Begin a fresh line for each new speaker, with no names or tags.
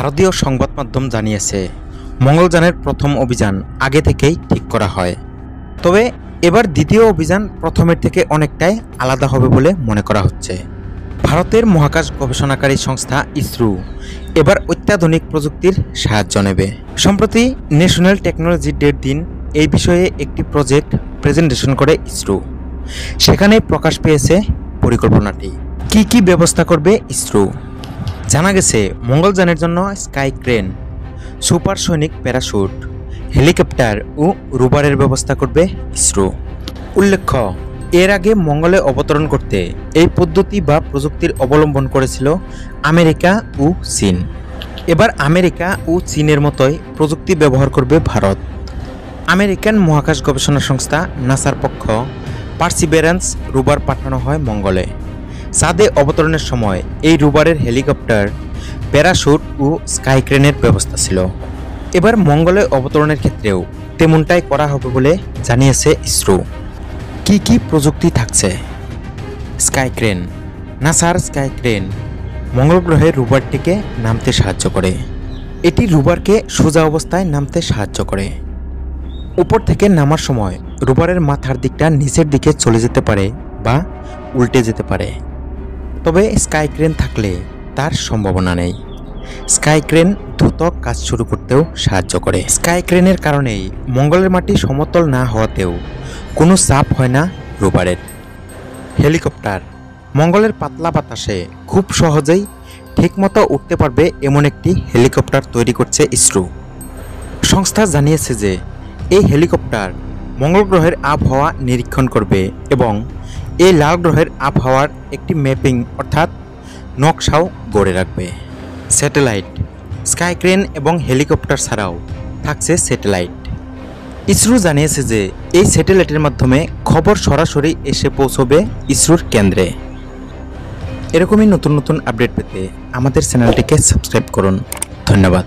ভারতীয় সংবাদ মাধ্যম জানিয়েছে মঙ্গলযানের প্রথম অভিযান আগে থেকেই ঠিক করা হয়। তবে এবার দ্বিতীয় অভিযান প্রথমের থেকে অনেকটাই আলাদা হবে বলে মনে করা হচ্ছে। ভারতের মহাকাশ গবেষণাকারী সংস্থা ইসরো এবার অত্যাধুনিক প্রযুক্তির সাহায্য নেবে। সম্প্রতি ন্যাশনাল টেকনোলজি ডের দিন এই বিষয়ে একটি প্রজেক্ট প্রেজেন্টেশন করে ইসরো। সেখানে প্রকাশ পেয়েছে পরিকল্পনাটি। কি কি ব্যবস্থা করবে ইসরো? জানা গেছে মঙ্গলযানের জন্য sky crane, supersonic parachute, helicopter ও রোভারের ব্যবস্থা করবে ইসরো। উল্লেখ্য, এর আগে মঙ্গলে অবতরণ করতে এই পদ্ধতি বা প্রযুক্তির অবলম্বন করেছিল আমেরিকা ও চীন। এবার আমেরিকা ও চীনের মতোই প্রযুক্তি ব্যবহার করবে ভারত। আমেরিকান মহাকাশ গবেষণা সংস্থা নাসার পক্ষ পার্সিভেরেন্স রোভার পাঠানো হয় মঙ্গলে। চাঁদে অবতরণের সময় এই রোভারের হেলিকপ্টার, প্যারাশুট ও স্কাই ক্রেনের ব্যবস্থা ছিল। এবার মঙ্গলে অবতরণের ক্ষেত্রেও তেমনটাই করা হবে বলে জানিয়েছে ইসরো। কি কি প্রযুক্তি থাকছে? Sky crane. নাসার স্কাই ক্রেন মঙ্গল গ্রহের রোভারটিকে নামতে সাহায্য করে। এটি রোভারকে সোজা অবস্থায় নামতে সাহায্য করে। উপর থেকে নামার সময় রোভারের মাথার দিকটা নিচের দিকে চলে যেতে পারে বা উল্টে যেতে পারে। তবে স্কাই ক্রেন থাকলে তার সম্ভাবনা নেই। স্কাই ক্রেন দ্রুত কাজ শুরু করতেও সাহায্য করে। স্কাই ক্রেনের কারণেই মঙ্গলের মাটি সমতল না হওয়াতেও কোনো চাপ হয় না রোভারের। হেলিকপ্টার। মঙ্গলের পাতলা বাতাসে খুব সহজেই ঠিকমতো উঠতে পারবে এমন একটি হেলিকপ্টার তৈরি করছে ইসরো। সংস্থা জানিয়েছে যে এই হেলিকপ্টার মঙ্গল গ্রহের আবহাওয়া নিরীক্ষণ করবে এবং এই লাল গ্রহের আবহাওয়ার একটি ম্যাপিং অর্থাৎ নকশাও গড়ে রাখবে। স্যাটেলাইট। স্কাই ক্রেন এবং হেলিকপ্টার ছাড়াও থাকছে স্যাটেলাইট। ইসরো জানিয়েছে যে এই স্যাটেলাইটের মাধ্যমে খবর সরাসরি এসে পৌঁছবে ইসরোর কেন্দ্রে। এরকমই নতুন নতুন আপডেট পেতে আমাদের চ্যানেলটিকে সাবস্ক্রাইব করুন। ধন্যবাদ।